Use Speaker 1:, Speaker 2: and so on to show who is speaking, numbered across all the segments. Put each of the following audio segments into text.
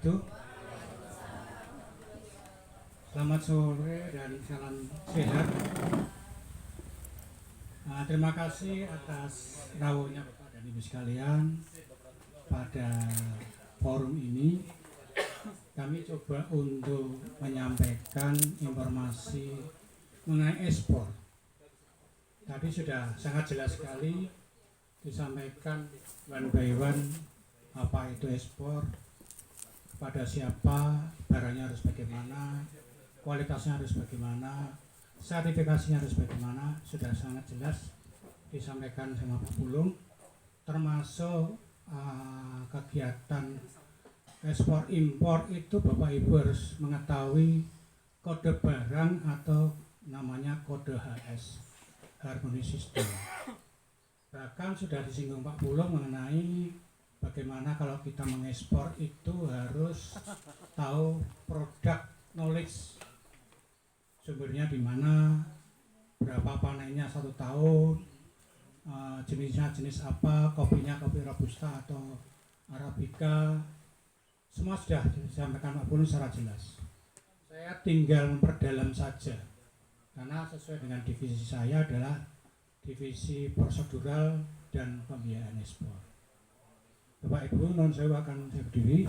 Speaker 1: wabarakatuh. Selamat sore dan salam sehat. Terima kasih atas rawuhnya Bapak dan Ibu sekalian pada forum ini. Kami coba untuk menyampaikan informasi mengenai ekspor. Tadi sudah sangat jelas sekali disampaikan one by one apa itu ekspor, kepada siapa, barangnya harus bagaimana, kualitasnya harus bagaimana, sertifikasinya harus bagaimana, sudah sangat jelas disampaikan sama Pak Pulung, termasuk kegiatan ekspor impor itu Bapak Ibu harus mengetahui kode barang atau namanya kode HS, Harmony System. Bahkan sudah disinggung Pak Pulung mengenai bagaimana kalau kita mengekspor itu harus tahu produk knowledge, sumbernya di mana, berapa panennya 1 tahun, jenisnya jenis apa, kopinya kopi robusta atau arabica, semua sudah disampaikan Pak Pulung secara jelas. Saya tinggal memperdalam saja karena sesuai dengan divisi saya adalah divisi prosedural dan pembiayaan ekspor. Bapak Ibu, non saya akan saya berdiri.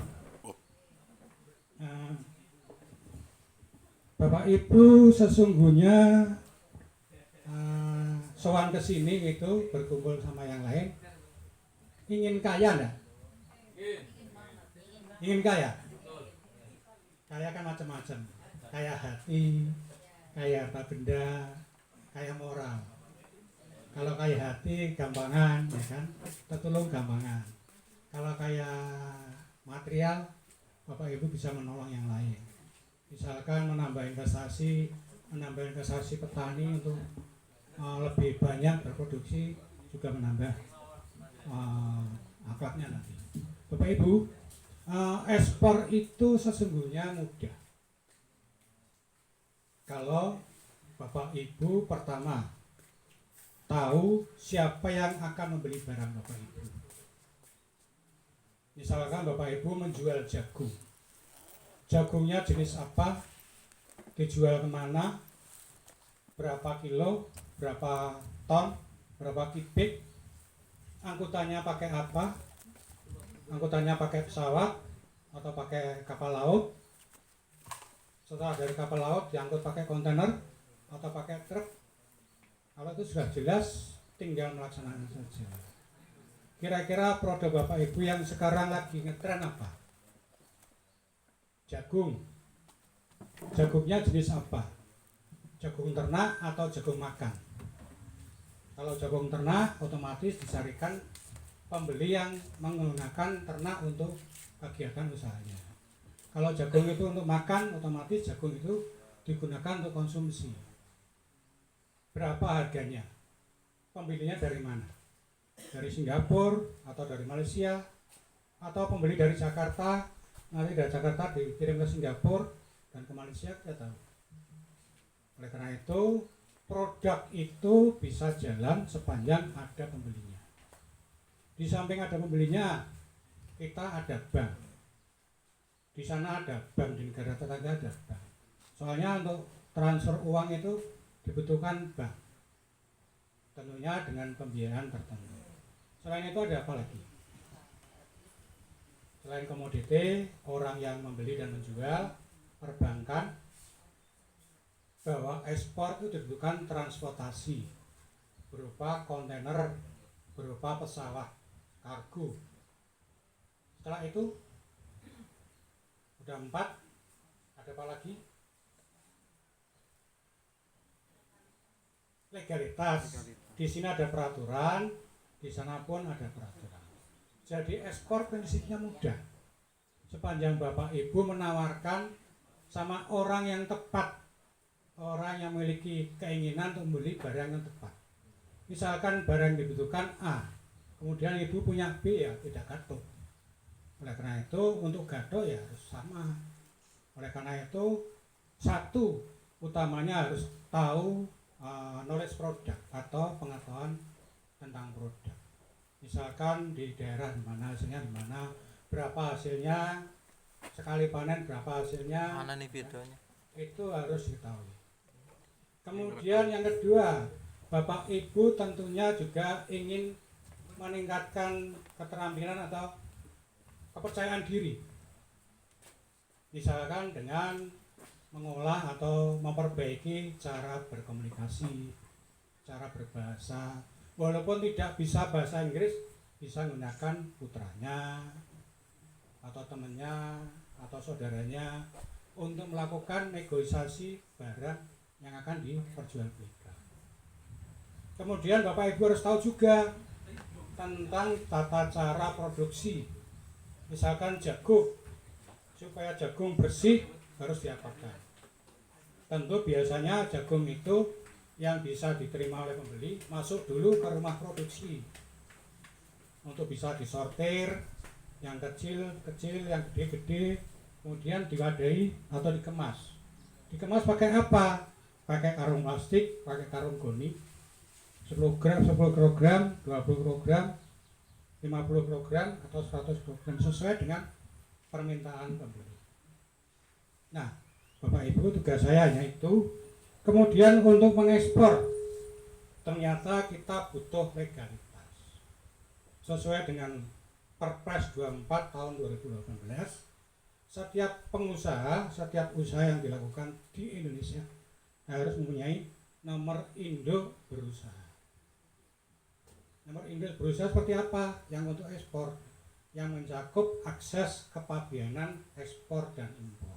Speaker 1: Bapak Ibu sesungguhnya sowan ke sini itu berkumpul sama yang lain ingin kaya enggak? Ingin kaya? Kaya kan macam-macam. Kaya hati, kaya apa benda, kaya moral. Kalau kaya hati gampangan, ya kan? Tertolong gampangan. Kalau kaya material, Bapak Ibu bisa menolong yang lain. Misalkan menambah investasi petani untuk lebih banyak berproduksi, juga menambah akhlaknya nanti. Bapak Ibu, ekspor itu sesungguhnya mudah. Kalau Bapak Ibu pertama tahu siapa yang akan membeli barang Bapak Ibu. Misalkan Bapak Ibu menjual jagung. Jagungnya jenis apa, dijual kemana, berapa kilo, berapa ton, berapa kubik, angkutannya pakai apa, angkutannya pakai pesawat atau pakai kapal laut. Setelah dari kapal laut diangkut pakai kontainer atau pakai truk. Kalau itu sudah jelas, tinggal melaksanakan saja. Kira-kira produk Bapak Ibu yang sekarang lagi ngetren apa? Jagung. Jagungnya jenis apa? Jagung ternak atau jagung makan? Kalau jagung ternak, otomatis dicarikan pembeli yang menggunakan ternak untuk kegiatan usahanya. Kalau jagung itu untuk makan, otomatis jagung itu digunakan untuk konsumsi. Berapa harganya? Pembelinya dari mana? Dari Singapura atau dari Malaysia atau pembeli dari Jakarta, nanti dari Jakarta dikirim ke Singapura dan ke Malaysia, kita tahu. Oleh karena itu, produk itu bisa jalan sepanjang ada pembelinya. Di samping ada pembelinya, kita ada bank. Di sana ada bank, di negara tetangga ada bank. Soalnya untuk transfer uang itu dibutuhkan bank, tentunya dengan pembiayaan tertentu. Selain itu ada apa lagi? Selain komoditi, orang yang membeli dan menjual, perbankan, bahwa ekspor itu dibutuhkan transportasi berupa kontainer, berupa pesawat, kargo. Setelah itu udah 4, ada apa lagi? Legalitas. Di sini ada peraturan, di sana pun ada peraturan. Jadi ekspor prinsipnya mudah. Sepanjang Bapak Ibu menawarkan sama orang yang tepat, orang yang memiliki keinginan untuk membeli barang yang tepat. Misalkan barang yang dibutuhkan A, kemudian Ibu punya B, ya tidak gaduh. Oleh karena itu untuk gaduh ya harus sama. Oleh karena itu satu utamanya harus tahu knowledge produk atau pengetahuan tentang produk. Misalkan di daerah di mana hasilnya, di mana berapa hasilnya, sekali panen berapa hasilnya,
Speaker 2: mana nih videonya?
Speaker 1: itu harus diketahui. Kemudian yang kedua, Bapak Ibu tentunya juga ingin meningkatkan keterampilan atau kepercayaan diri, misalkan dengan mengolah atau memperbaiki cara berkomunikasi, cara berbahasa. Walaupun tidak bisa bahasa Inggris, bisa menggunakan putranya atau temannya atau saudaranya untuk melakukan negosiasi barang yang akan diperjualbelikan. Kemudian Bapak Ibu harus tahu juga tentang tata cara produksi. Misalkan jagung, supaya jagung bersih harus diapakan. Tentu biasanya jagung itu yang bisa diterima oleh pembeli masuk dulu ke rumah produksi untuk bisa disortir, yang kecil-kecil, yang gede-gede, kemudian diwadahi atau dikemas. Dikemas pakai apa? Pakai karung plastik, pakai karung goni, 10 gram, 10 kg, 20 kg, 50 kg atau 100 kg sesuai dengan permintaan pembeli. Nah, Bapak Ibu, tugas saya hanya itu. Kemudian untuk mengekspor, ternyata kita butuh legalitas. Sesuai dengan Perpres 24 tahun 2018, setiap pengusaha, setiap usaha yang dilakukan di Indonesia harus mempunyai nomor induk berusaha. Nomor induk berusaha seperti apa? Yang untuk ekspor, yang mencakup akses kepabeanan ekspor dan impor.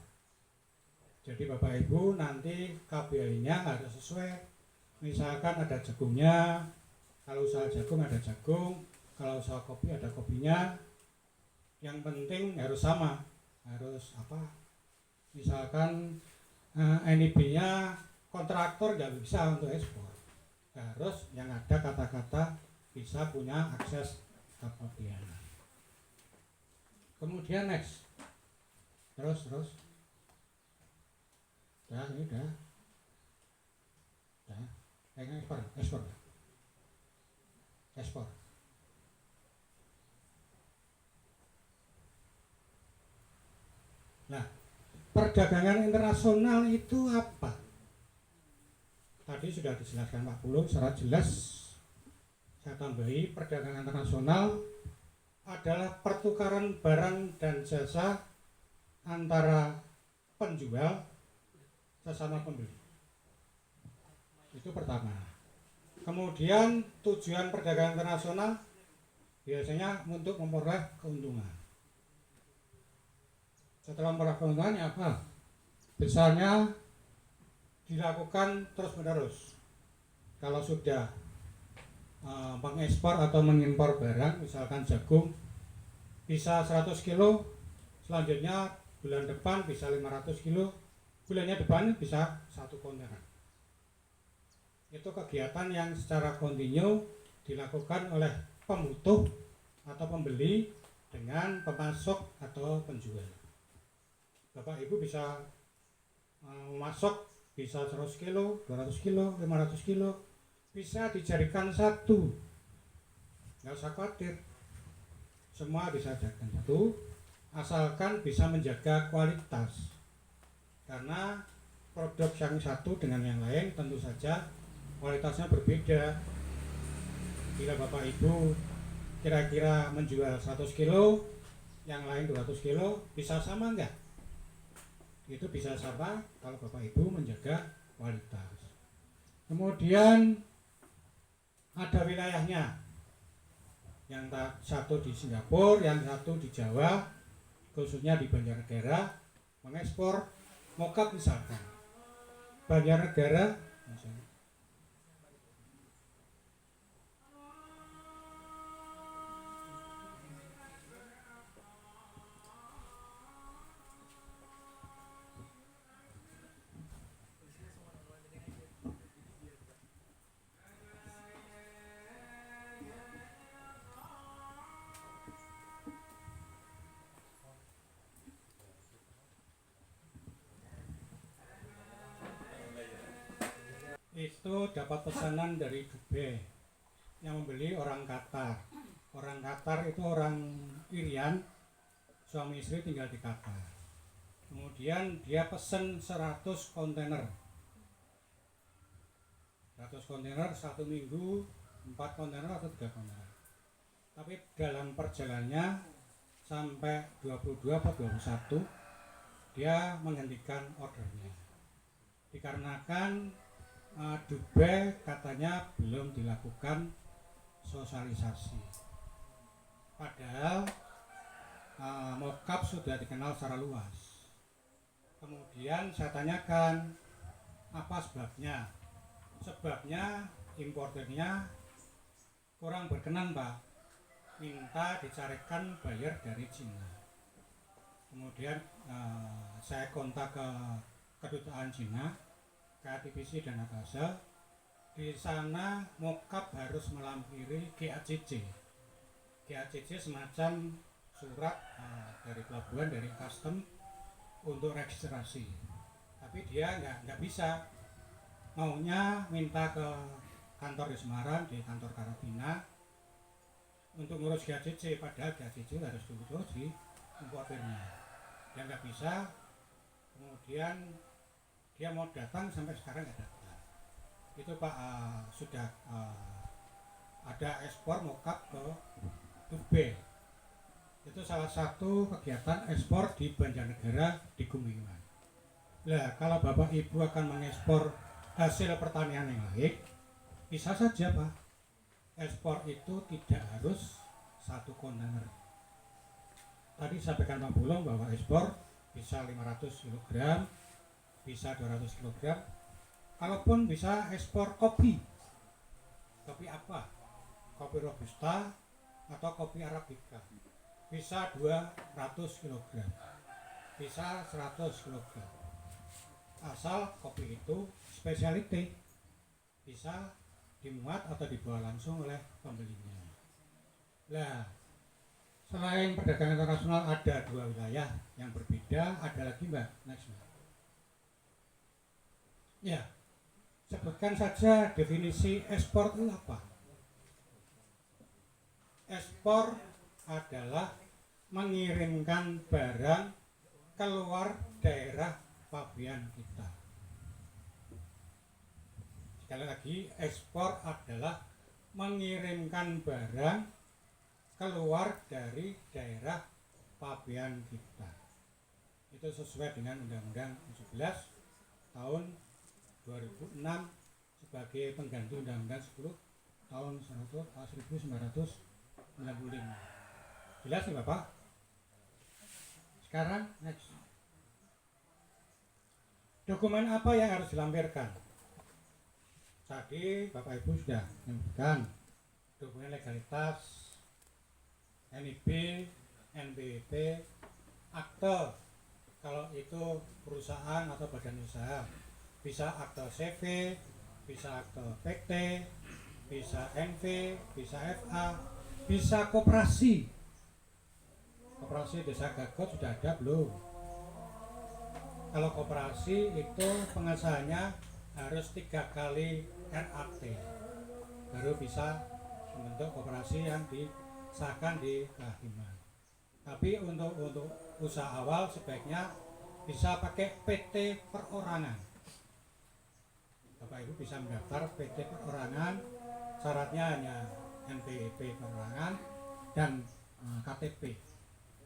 Speaker 1: Jadi Bapak Ibu nanti KBI-nya harus sesuai. Misalkan ada jagungnya, kalau usaha jagung ada jagung, kalau usaha kopi ada kopinya. Yang penting harus sama, harus apa? Misalkan NIB-nya kontraktor nggak bisa untuk ekspor, harus yang ada kata-kata bisa punya akses kepabeanan. Kemudian next, terus ini udah ekspor. Nah, perdagangan internasional itu apa? Tadi sudah dijelaskan Pak Puluh secara jelas. Saya tambahi, perdagangan internasional adalah pertukaran barang dan jasa antara penjual sesama pembeli. Itu pertama. Kemudian tujuan perdagangan internasional biasanya untuk memperoleh keuntungan. Setelah memperoleh keuntungan apa? Besarnya dilakukan terus-menerus. Kalau sudah mengekspor atau mengimpor barang, misalkan jagung bisa 100 kilo, selanjutnya bulan depan bisa 500 kilo, bulannya depan bisa 1 kontainer. Itu kegiatan yang secara kontinu dilakukan oleh pemutuh atau pembeli dengan pemasok atau penjual. Bapak Ibu bisa memasok bisa 100 kilo, 200 kilo, 500 kilo, bisa dijadikan satu. Nggak usah khawatir, semua bisa dijadikan satu, asalkan bisa menjaga kualitas. Karena produk yang satu dengan yang lain tentu saja kualitasnya berbeda. Bila Bapak Ibu kira-kira menjual 100 kilo, yang lain 200 kilo, bisa sama enggak? Itu bisa sama kalau Bapak Ibu menjaga kualitas. Kemudian ada wilayahnya, yang satu di Singapura, yang satu di Jawa, khususnya di Banjarnegara, mengekspor mokap misalkan. Banjarnegara misalnya, itu dapat pesanan dari Dubai, yang membeli orang Qatar. Orang Qatar itu orang Irian, suami istri tinggal di Qatar. Kemudian dia pesen 100 kontainer. 100 kontainer 1 minggu, 4 kontainer atau 3 kontainer. Tapi dalam perjalanannya sampai 22 atau 21 dia menghentikan ordernya. Dikarenakan Dubai katanya belum dilakukan sosialisasi. Padahal mockup sudah dikenal secara luas. Kemudian saya tanyakan apa sebabnya. Sebabnya importernya kurang berkenan, Pak, minta dicarikan buyer dari Cina. Kemudian saya kontak ke kedutaan Cina, KTPC dan Akasa. Di sana mockup harus melampiri GACC. GACC semacam surat dari pelabuhan, dari custom untuk registrasi. Tapi dia nggak bisa, maunya minta ke kantor di Semarang, di kantor karantina untuk ngurus GACC, padahal GACC harus diurus di importernya. Dia nggak bisa. Kemudian dia mau datang, sampai sekarang nggak datang. Itu Pak, sudah ada ekspor mockup ke Dubai. Itu salah satu kegiatan ekspor di Banjarnegara di Kuningan. Nah, kalau Bapak Ibu akan mengekspor hasil pertanian yang baik, bisa saja Pak. Ekspor itu tidak harus 1 kontainer. Tadi sampaikan Pak Bulong bahwa ekspor bisa 500 kg, bisa 200 kg. Kalaupun bisa ekspor kopi. Kopi apa? Kopi Robusta atau kopi Arabica. Bisa 200 kg, bisa 100 kg. Asal kopi itu spesialty, bisa dimuat atau dibawa langsung oleh pembelinya. Nah, selain perdagangan internasional ada 2 wilayah yang berbeda, ada lagi Mbak, next Mbak. Ya, sebutkan saja definisi ekspor itu apa. Ekspor adalah mengirimkan barang keluar daerah pabean kita. Sekali lagi, ekspor adalah mengirimkan barang keluar dari daerah pabean kita. Itu sesuai dengan Undang-Undang 17 tahun 2006 sebagai pengganti Undang-Undang 10 tahun 1995. Jelas nih Bapak? Sekarang next. Dokumen apa yang harus dilampirkan? Tadi Bapak Ibu sudah menyebutkan dokumen legalitas, NIB, NBP, akte kalau itu perusahaan atau badan usaha, bisa akte CV, bisa akte PT, bisa NV, bisa FA, bisa koperasi. Koperasi Desa Gagot sudah ada belum? Kalau koperasi itu pengesahannya harus 3 kali RAT baru bisa membentuk koperasi yang disahkan di kehakiman. Tapi untuk usaha awal sebaiknya bisa pakai PT perorangan. Bapak Ibu bisa mendaftar PT perorangan, syaratnya hanya NPWP perorangan dan KTP.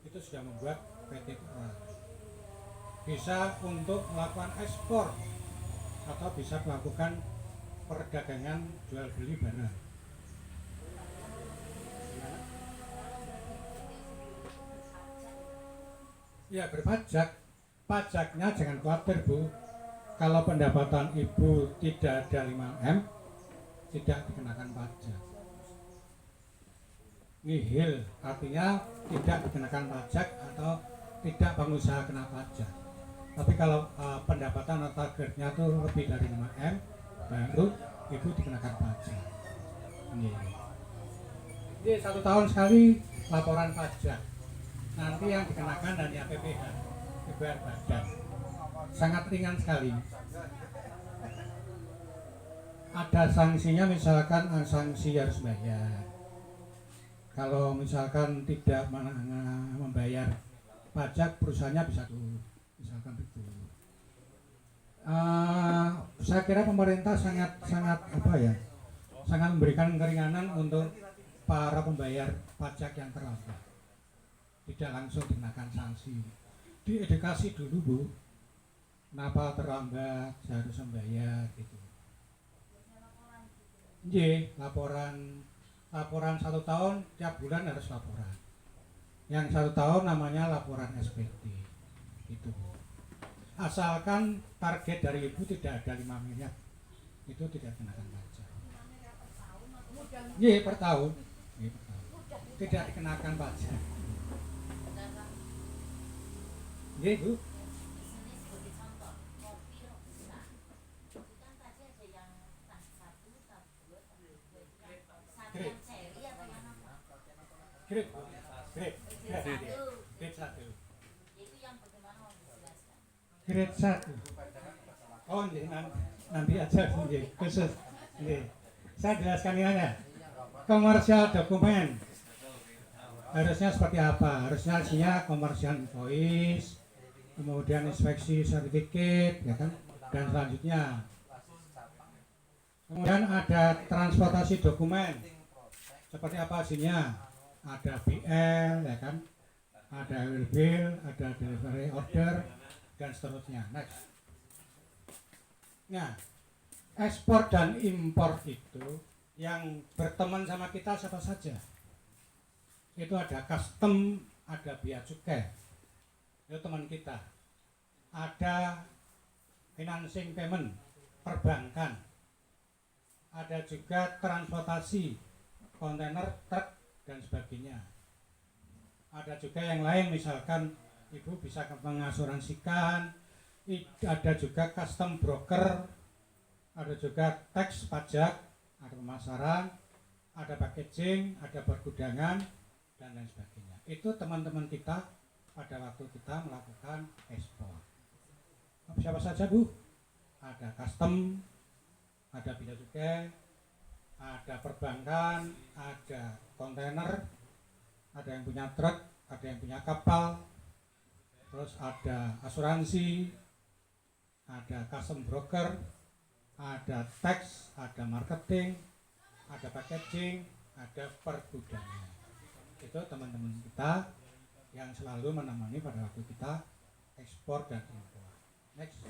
Speaker 1: Itu sudah membuat PT perorangan. Bisa untuk melakukan ekspor atau bisa melakukan perdagangan jual beli barang. Ya, berpajak. Pajaknya jangan khawatir Bu, kalau pendapatan Ibu tidak ada 5M tidak dikenakan pajak. Nihil artinya tidak dikenakan pajak atau tidak pengusaha kena pajak. Tapi kalau pendapatan atau targetnya itu lebih dari 5M baru Ibu dikenakan pajak. Jadi 1 tahun sekali laporan pajak. Nanti yang dikenakan dari APBH, PPR badan. Sangat ringan sekali. Ada sanksinya, misalkan sanksi harus bayar. Kalau misalkan tidak membayar pajak, perusahaannya bisa tutup misalkan. semacam itu. Saya kira pemerintah sangat memberikan keringanan untuk para pembayar pajak yang terlambat, tidak langsung dikenakan sanksi. Diedukasi dulu Bu, kenapa terlambat, harus membayar gitu. Laporan 1 tahun, tiap bulan harus laporan. Yang 1 tahun namanya laporan SPT gitu. Asalkan target dari ibu tidak ada 5 miliar, itu tidak dikenakan pajak. Per tahun. Tidak dikenakan pajak. Bu. Grade 1. Grade 1. Oh, nanti aja khusus. Saya jelaskan ini aja. Komersial dokumen harusnya seperti apa? Harusnya isinya komersial invoice, kemudian inspeksi sertifikat, ya kan? Dan selanjutnya. Kemudian ada transportasi dokumen. Seperti apa isinya? Ada BL, ya kan? Ada bill, ada delivery order, dan seterusnya. Next. Nah, ekspor dan impor itu yang berteman sama kita siapa saja? Itu ada custom, ada bea cukai. Itu teman kita. Ada financing payment, perbankan. Ada juga transportasi, kontainer, truk, dan sebagainya. Ada juga yang lain, misalkan ibu bisa mengasuransikan, ada juga custom broker, ada juga tax pajak, ada pemasaran, ada packaging, ada pergudangan, dan lain sebagainya. Itu teman-teman kita pada waktu kita melakukan ekspor. Siapa saja Bu? Ada custom, ada bea cukai, ada perbankan, ada kontainer, ada yang punya truk, ada yang punya kapal, terus ada asuransi, ada custom broker, ada tax, ada marketing, ada packaging, ada pergudangan. Itu teman-teman kita yang selalu menemani pada waktu kita ekspor dan impor. Next.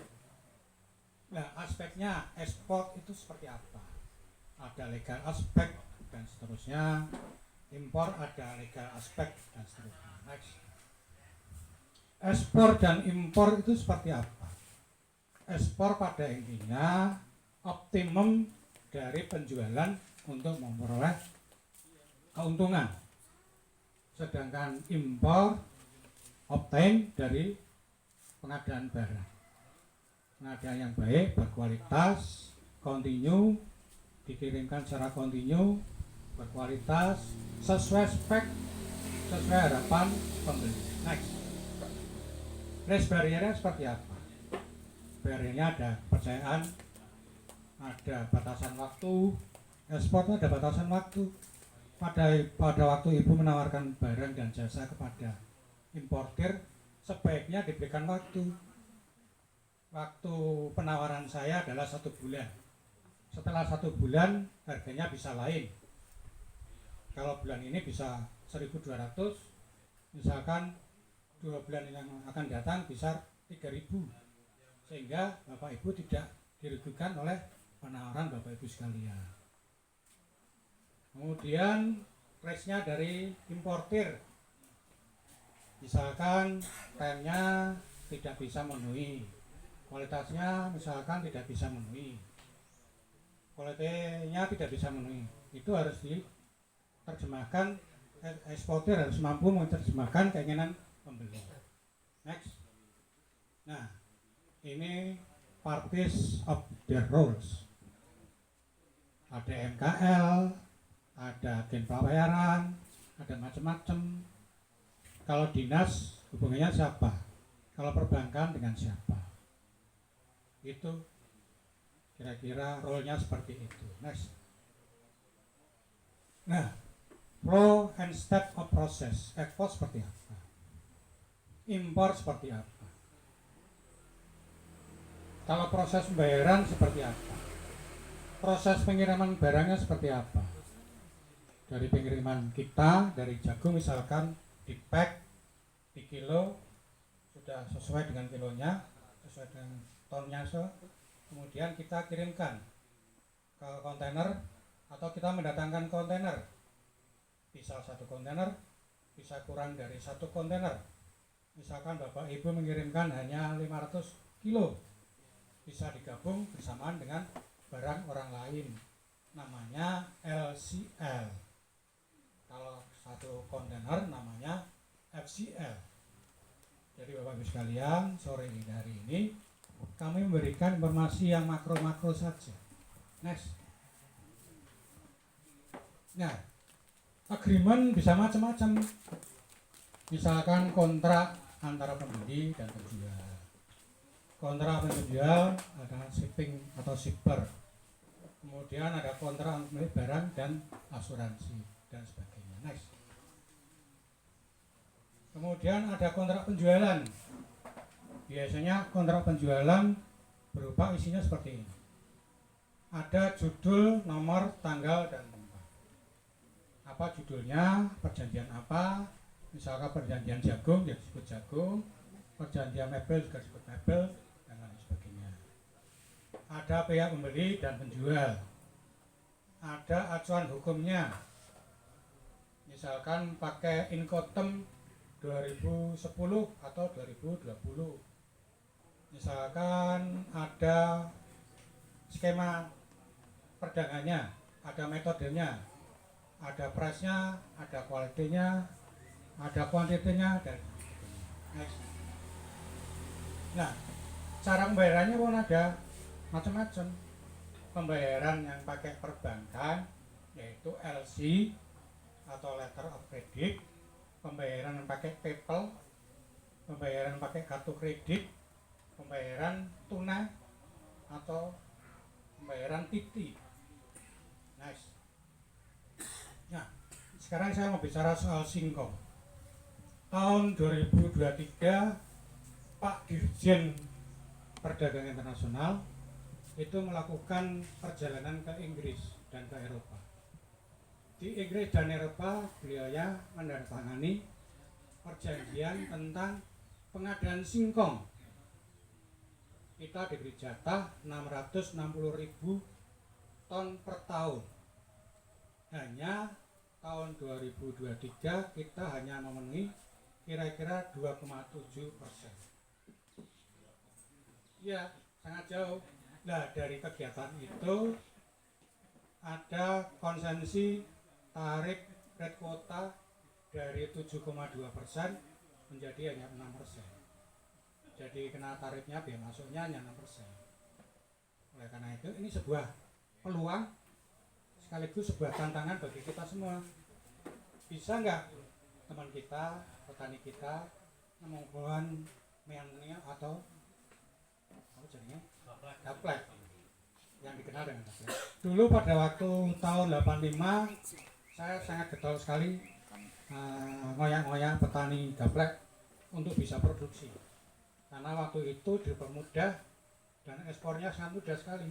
Speaker 1: Nah, aspeknya ekspor itu seperti apa? Ada legal aspek dan seterusnya. Impor ada legal aspek dan seterusnya. Next. Ekspor dan impor itu seperti apa? Ekspor pada intinya optimum dari penjualan untuk memperoleh keuntungan. Sedangkan impor obtain dari pengadaan barang. Pengadaan yang baik, berkualitas, kontinu, dikirimkan secara kontinu, berkualitas, sesuai spek, sesuai harapan pembeli. Next. Risk barrier-nya seperti apa? Barrier-nya ada kepercayaan, ada batasan waktu, ekspornya ada batasan waktu. Pada waktu ibu menawarkan barang dan jasa kepada importir, sebaiknya diberikan waktu. Waktu penawaran saya adalah 1 bulan. Setelah 1 bulan harganya bisa lain. Kalau bulan ini bisa 1.200, misalkan 2 bulan yang akan datang bisa 3.000, sehingga Bapak Ibu tidak dirugikan oleh penawaran Bapak Ibu sekalian. Kemudian price-nya dari importir, misalkan time-nya tidak bisa memenuhi, kualitasnya misalkan tidak bisa memenuhi, kualitasnya tidak bisa memenuhi, itu harus diterjemahkan. Eksportir harus mampu menerjemahkan keinginan pembeli. Next. Nah, ini parties of the roles. Ada MKL, ada agen pembayaran, ada macam-macam. Kalau dinas hubungannya siapa? Kalau perbankan dengan siapa? Itu kira-kira role-nya seperti itu. Next. Nah, flow and step of process. Ekspor seperti apa? Impor seperti apa? Kalau proses pembayaran seperti apa? Proses pengiriman barangnya seperti apa? Dari pengiriman kita, dari jagung misalkan di pack, di kilo, sudah sesuai dengan kilonya, sesuai dengan tonnya, kemudian kita kirimkan ke kontainer atau kita mendatangkan kontainer. Bisa satu kontainer, bisa kurang dari satu kontainer. Misalkan Bapak Ibu mengirimkan hanya 500 kilo, bisa digabung bersamaan dengan barang orang lain, namanya LCL. Kalau satu kontainer namanya FCL. Jadi Bapak Ibu sekalian, sore ini hari ini kami memberikan informasi yang makro-makro saja. Next. Nah, agreement bisa macam-macam. Misalkan kontrak antara pembeli dan penjual. Kontrak penjual ada shipping atau shipper. Kemudian ada kontrak milik barang dan asuransi dan sebagainya. Next. Kemudian ada kontrak penjualan. Biasanya kontrak penjualan berupa isinya seperti ini. Ada judul, nomor, tanggal, dan tempat. Apa judulnya, perjanjian apa? Misalkan perjanjian jagung, ya disebut jagung. Perjanjian mebel juga disebut mebel, dan lain sebagainya. Ada pihak pembeli dan penjual. Ada acuan hukumnya. Misalkan pakai Incoterm 2010 atau 2020. Misalkan ada skema perdagangannya, ada metodenya, ada price-nya, ada kualitinya, ada kuantitinya, dan next. Nah, cara pembayarannya pun ada macam-macam. Pembayaran yang pakai perbankan yaitu LC atau letter of credit, pembayaran yang pakai PayPal, pembayaran pakai kartu kredit, pembayaran tunai atau pembayaran TITI. Nice. Nah, sekarang saya mau bicara soal singkong. Tahun 2023 Pak Dirjen Perdagangan Internasional itu melakukan perjalanan ke Inggris dan ke Eropa. Di Inggris dan Eropa beliau menandatangani perjanjian tentang pengadaan singkong. Kita diberi jatah 660.000 ton per tahun. Hanya tahun 2023 kita hanya memenuhi kira-kira 2,7%. Ya, sangat jauh. Nah, dari kegiatan itu ada konsumsi tarif rate quota dari 7,2% menjadi hanya 6%. Jadi kena tarifnya biaya masuknya hanya 6%. Oleh karena itu ini sebuah peluang sekaligus sebuah tantangan bagi kita semua. Bisa nggak teman kita, petani kita mengumpulkan meannya atau apa jadinya gaplek yang dikenal dengan gaplek. Dulu pada waktu tahun 85 saya sangat getol sekali ngoyak-ngoyak petani gaplek untuk bisa produksi. Karena waktu itu dipermudah dan ekspornya sangat mudah sekali.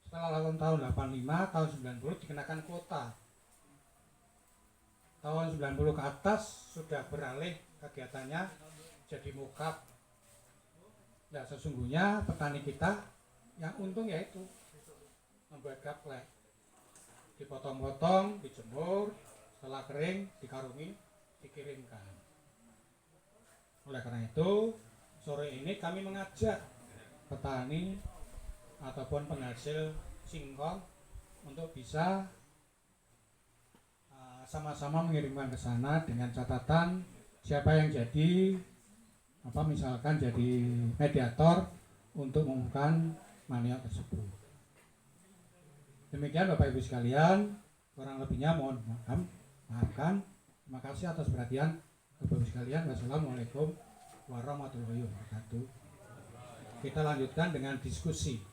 Speaker 1: Setelah tahun 85, tahun 90 dikenakan kuota. Tahun 90 ke atas sudah beralih kegiatannya jadi mukap. Nah, sesungguhnya petani kita yang untung yaitu membuat gaplek. Dipotong-potong, dijemur, setelah kering, dikarungi, dikirimkan. Oleh karena itu, sore ini kami mengajak petani ataupun penghasil singkong untuk bisa sama-sama mengirimkan ke sana dengan catatan siapa yang jadi misalkan jadi mediator untuk mengumumkan maniok tersebut. Demikian Bapak Ibu sekalian, kurang lebihnya mohon maafkan. Terima kasih atas perhatian Bapak Ibu sekalian. Wassalamualaikum warahmatullahi wabarakatuh. Kita lanjutkan dengan diskusi.